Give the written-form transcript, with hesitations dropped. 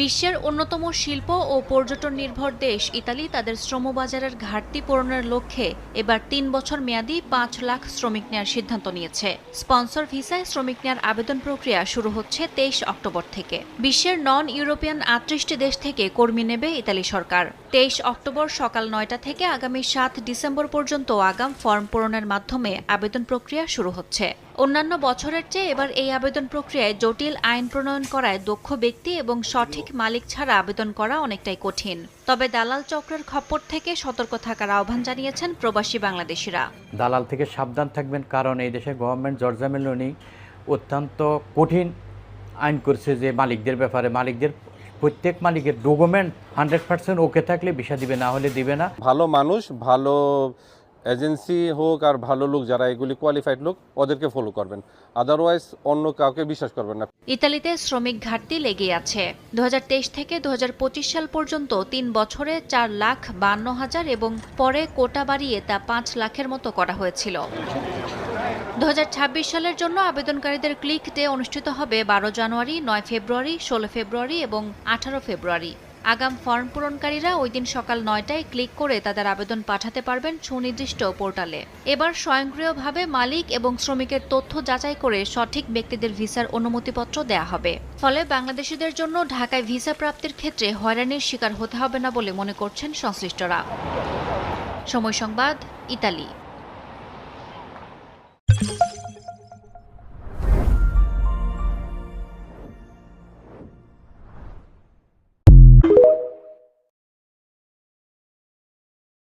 বিশ্বের অন্যতম শিল্প ও পর্যটন নির্ভর দেশ ইতালি তাদের শ্রমবাজারের ঘাটতি পূরণের লক্ষ্যে এবার ৩ বছর মেয়াদী ৫ লাখ শ্রমিক নেওয়ার সিদ্ধান্ত নিয়েছে। স্পন্সর ভিসায় শ্রমিক নেওয়ার আবেদন প্রক্রিয়া শুরু হচ্ছে ২৩ অক্টোবর থেকে। বিশ্বের নন ইউরোপিয়ান ৩৮টি দেশ থেকে কর্মী নেবে ইতালি সরকার। ২৩ অক্টোবর সকাল ৯টা থেকে আগামী ৭ ডিসেম্বর পর্যন্ত আগাম ফর্ম পূরণের মাধ্যমে আবেদন প্রক্রিয়া শুরু হচ্ছে। অন্যান্য বছরের চেয়ে এবার এই আবেদন প্রক্রিয়ায় জটিল আইন প্রণয়ন করায় দক্ষ ব্যক্তি এবং সঠিক মালিক ছাড়া আবেদন করা অনেকটাই কঠিন। তবে দালাল চক্রের খপ্পর থেকে সতর্ক থাকার আহ্বান জানিয়েছেন প্রবাসী বাংলাদেশিরা। দালাল থেকে সাবধান থাকবেন, কারণ এই দেশে গভর্নমেন্ট জর্জা মেলোনি অত্যন্ত কঠিন আইন করছে যে মালিকদের ব্যাপারে প্রত্যেক মালিকের ডকুমেন্ট 100% ওকে থাকলে ভিসা দিবে, না হলে দিবে না। ভালো মানুষ, ভালো এজেন্সি হোক আর ভালো লোক যারা এগুলি কোয়ালিফাইড লোক, ওদেরকে ফলো করবেন, আদারওয়াইজ অন্য কাউকে বিশ্বাস করবেন না। ইতালিতে শ্রমিক ঘাটতি লেগেই আছে। ২০২৩ থেকে ২০২৫ সাল পর্যন্ত ৩ বছরে ৪,৫২,০০০ এবং পরে কোটা বাড়িয়ে তা ৫ লাখের মতো করা হয়েছিল। ২০২৬ সালের জন্য আবেদনকারীদের ক্লিক ডে অনুষ্ঠিত হবে ১২ জানুয়ারি, ৯ ফেব্রুয়ারি, ১৬ ফেব্রুয়ারি এবং ১৮ ফেব্রুয়ারি। আগাম ফর্ম পূরণকারীরা ওই দিন সকাল ৯টায় ক্লিক করে তাদের আবেদন পাঠাতে পারবেন সুনির্দিষ্ট পোর্টালে। এবার স্বয়ংক্রিয়ভাবে মালিক এবং শ্রমিকের তথ্য যাচাই করে সঠিক ব্যক্তিদের ভিসার অনুমতিপত্র দেয়া হবে। ফলে বাংলাদেশিদের জন্য ঢাকায় ভিসা প্রাপ্তির ক্ষেত্রে হয়রানির শিকার হতে হবে না বলে মনে করছেন সংশ্লিষ্টরা। সময় সংবাদ, ইতালি।